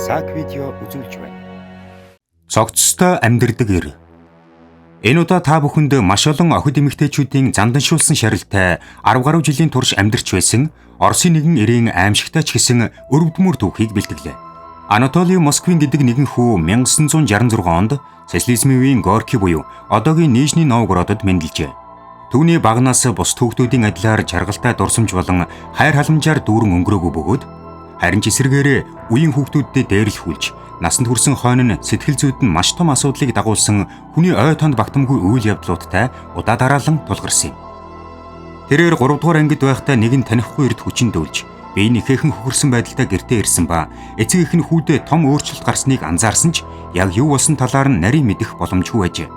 цаг видео үзүүлж байна. Цогцтой амьдардаг эр. Энэ удаа та бүхэнд маш олон охид эмэгтэйчүүдийн занданшуулсан шарилтай 10 гаруй жилийн турш амьдарч байсан Оросын нэгэн эрийн аимшигтай ч гэсэн өрөвдмөр түүхийг бэлтгэлээ. Анатолий Москвин гэдэг нэгэн хүү 1966 онд социализмын үеийн Горький буюу одоогийн Нижний Новгородод мэндэлжээ. Түүний багнаас бус түүхтүүдийн адилаар жаргалтай дурсамж болон хайр халамжаар дүүрэн өнгөрөөгүй бөгөөд харин ч эсэргээрээ үеийн хүүхдүүдтэй дээрлэхүүлж насанд хүрсэн хойно нь сэтгэл зүйд нь маш том асуудлыг дагуулсан хүний ой тонд багтамгүй үйл явдлуудтай удаа дараалан тулгарсан юм. Тэрээр 3 дугаар ангид байхдаа нэгэн танихгүй эрд хүчин дүүлж бие нь ихээхэн хөхөрсөн байдалтай гэртээ ирсэн ба эцэг эх нь хүүдээ том өөрчлөлт гарсныг анзаарсан ч яг юу болсон талаар нь нарийн мэдэх боломжгүй байжээ.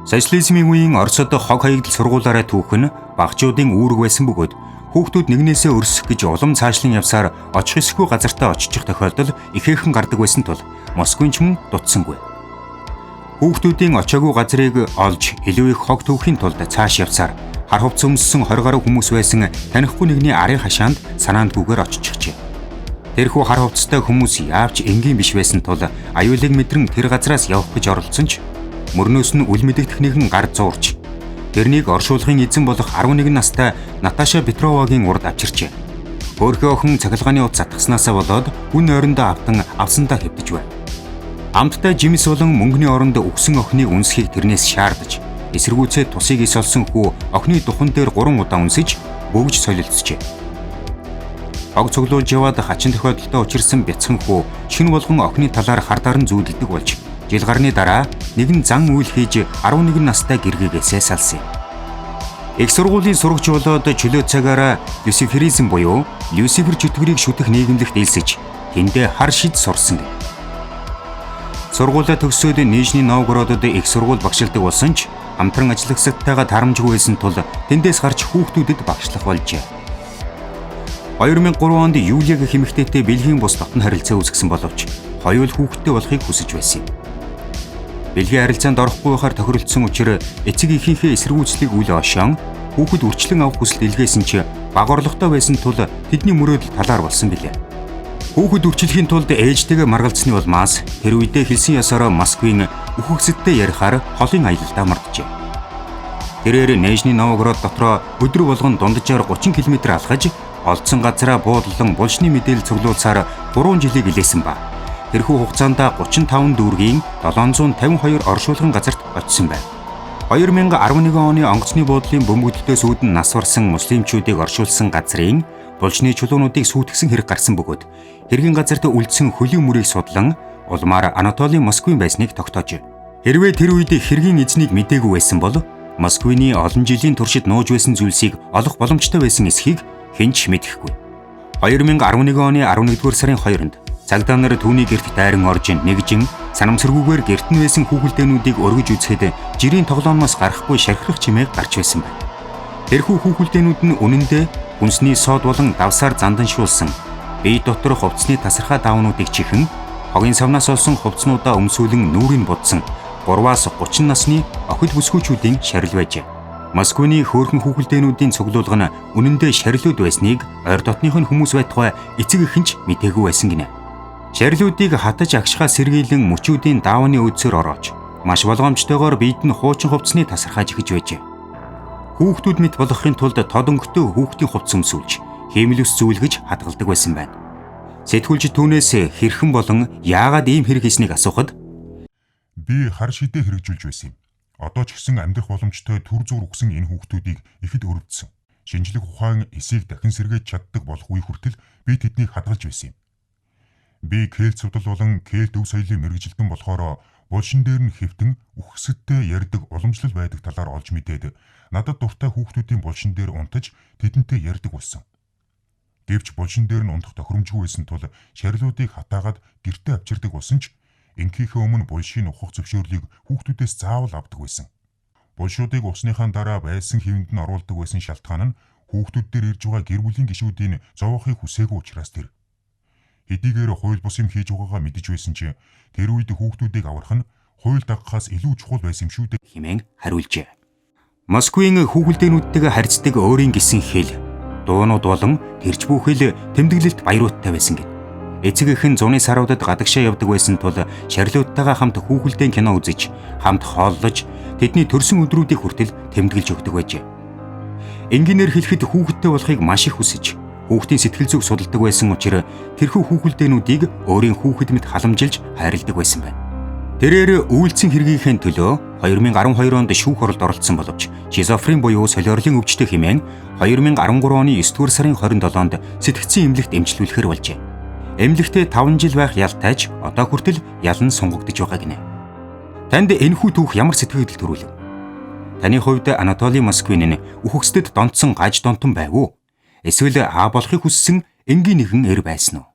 Социализмын үеийн Оросод хог хаягдал сургуулаараа түүх нь багчуудын үүрэг байсан бөгөөд хүүхдүүд нэгнээсээ өрсөх гэж улам цаашлан явсаар очих эсэхгүй газартаа очих тохиолдол ихээхэн гардаг байсан тул Москвын ч мөн дутсангүй. Хүүхдүүдийн очиагүй газрыг олж илүү их хог түүхийн тулд цааш явсаар хар хувцас өмссөн 20 гаруй хүмүүс байсан танихгүй нэгний арын хашаанд санаандгүйгээр очихжээ. Тэрхүү хар хувцастай хүмүүс яавч энгийн биш байсан тул аюулыг мэдрэн тэр газраас явах гэж оролцсон ч мөрнөөс нь үл мэдэгдэх нэгэн гар зуурч тэрнийг оршуулгын эзэн болох 11 настай Наташа Петровагийн урд авчирчээ. Хөөрхөн охин цахилгааны утас атгснаасаа болоод үн ойрондоо авсандаа хэвдэж байна. Амттай жимс болон мөнгөний оронд өгсөн охиныг үнсхийг тэрнээс шаардаж эсэргүүцээ тусыг ис олсон хүү охины духан дээр 3 удаа үнсэж бөгж солилцжээ. Хог цуглуулж яваад хачин тохиолдолтой учирсан бяцхан хүү шинэ болгон охины талаар хардаар нь зүүдэлдэг болж жил гарны дараа нэгэн зан үйл хийж 11 настай гэргээгээсээ салсан. Их сургуулийн сурагч болоод чөлөө цагаараа Люциферизм буюу Люцифер чөтгөрийг шүтэх нийгэмлэгт элсэж тэндээ хар шид сурсан. Сургуулаа төгсөөд Нижний Новгородод их сургууль багшилдаг болсон ч хамтран ажиллагсадтайгаа тарамжгүй байсан тул тэндээс гарч хүүхдүүдэд багшлах болжээ. 2003 онд Юлия гэх эмэгтэйтэй бэлгийн бус дотн харилцаа үүсгэсэн боловч хоёул хүүхэдтэй болохыг хүсэж байсан юм. Бэлгийн харилцаанд орохгүй байхаар тохиролцсон учраас эцэг эхийнхээ эсэргүүцлийг үл ошоон хүүхэд үрчлэн авах хүсэлт илгээсэн ч баг орлоготой байсан тул тэдний мөрөөдөл талаар болсон билээ. Хүүхэд үрчлэхийн тулд ээжтэйгээ маргалцсны улмаас тэр үедээ хэлсэн ёсороо Москвын үхэгсэдтэй ярихаар холын аялалдаа марджээ. Тэрээр Нижний Новгород дотроо өдөр болгон дунджаар 30 км алхаж олдсон газараа буудлан булшны мэдээлэл цуглуулсаар 3 жилийг илээсэн ба тэрхүү хугацаанд 35 дүүргийн 752 оршуулгын газарт очсон байна. 2011 оны онгоцны буудлын бөмбөгдөлтөөс үүдэн нас барсан муслимчүүдийг оршуулсан газрын булшны чулуунуудыг сүйтгэсэн хэрэг гарсан бөгөөд хэргийн газарт үлдсэн хөлийн мөрийг судлан улмаар Анатолий Москвин байсныг тогтоож. Хэрвээ тэр үед хэргийн эзнийг мдээгүй байсан бол Москвины олон жилийн туршид нууж байсан зүйлсийг олох боломжтой байсан эсхийг хэн ч мэдэхгүй. 2011 оны 11-р сарын 2-нд цагдаа нар түүний гэрт дайран орж нэгжин санамсаргүйгээр гэрт нь байсан хүүхэлдээнүүдийг өргөж үзэхэд жирийн тоглоомоос гарахгүй шархирах чимээг гарч байсан байна. Тэрхүү хүүхэлдээнүүд нь үнэндээ хүнсний сод болон давсаар занданшуулсан бие дотор хувцсны тасархай даавнуудыг чихэн хогийн савнаас олсон хувцснуудаа өмсүүлэн нүүрийг будсан 3-аас 30 насны охид бүсгүйчүүдийн шарил байжээ. Москвины хөөрхөн хүүхэлдээнүүдийн цуглуулга нь үнэндээ шарилуд байсныг ойр дотных нь хүмүүс байтугай эцэг эхэн ч мэдээгүй байсан гинэ. Шарилуудыг хатаж агшхаа сэргийлэн мөчүүдийн даавны үдсээр ороож маш болгоомжтойгоор биед нь хуучин хувцсны тасархай жихэж байжээ. Хүүхдүүд мэт болохын тулд тод өнгөтэй хүүхдийн хувцс өмсүүлж хиймэл ус зүүлгэж хадгалдаг байсан байна. Сэтгүүлч түүнээс хэрхэн болон яагаад ийм хэрэг хийснийг асуухад би хар шидэ хэрэгжүүлж байсан юм. Одоо ч гэсэн амьдрах боломжтой төр зур өгсөн энэ хүүхдүүдийг ихэд өрөвдсөн. Шинжлэх ухаан эсийг дахин сэргээж чаддаг болох үе хүртэл би тэднийг хадгалж байсан юм. Би кельт судал болон кельт өв соёлын мэргэжилтэн болохоор булшин дээр нь хэвтэн үхсэдтэй ярьдаг уламжлал байдаг талаар олж мэдээд надад дуртай хүүхдүүдийн булшин дээр унтаж тэдэнтэй ярьдаг болсон. Гэвч булшин дээр нь унтах тохиромжгүй байсан тул шарилуудыг хатаагаад гэртээ авчирдаг болсон ч инкийнхээ өмнө булшийн ухах зөвшөөрлийг хүүхдүүдээс заавал авдаг байсан. Булшуудыг усныхаа дараа байсан хэвэнд нь оруулдаг байсан шалтгаан нь хүүхдүүд дээр ирж байгаа гэр бүлийн гишүүдийн зовоохыг хүсээгүй учраас тэр. Хэдийгээр хууль бус юм хийж байгаагаа мэдэж байсан ч тэр үед хүүхдүүдийг аврах нь хууль дагахаас илүү чухал байсан юм шүү дээ хэмээн хариулжээ. Москвын хүүхэлдээнүүдтэйгээ харьцдаг өөрийн гисэн хэл, дуунууд болон тэрч бүхэл тэмдэглэлт баярууттай байсан гэв. Эцэг эх нь зуны саруудад гадагшаа явдаг байсан тул шарлиудтайгаа хамт хүүхэлдэйн кино үзэж, хамт хооллож, тэдний төрсөн өдрүүдийг хүртэл тэмдэглэж өгдөг байжээ. Энгийнээр хэлэхэд хүүхэдтэй болохыг маш их хүсэж, хүүхдийн сэтгэл зүг судалдаг байсан учраас тэрхүү хүүхэлдэйнүүдийг өөрийн хүүхэд мэт халамжилж хайрладаг байсан байна. Тэрээр үйлцэн хэргийнхээ төлөө 2012 онд шүүх оролд оролцсон боловч шизофрен буюу солиорлын өвчтөй хэмээн 2013 оны 9-р сарын 27-нд сэтгцийн эмнэлэгт эмчилүүлэхээр болжээ. Эмнэлэгтээ 5 жил байх ялтайж одоо хүртэл ял нь сунгагдж байгаа гинэ. Танд энэхүү түүх ямар сэтгэл төрүүлв? Таны хувьд Анатолий Москвин үхэгсдэд донтсон гаж донтон байв уу? Эсвэл болохыг хүссэн энгийн нэгэн эр байсан уу?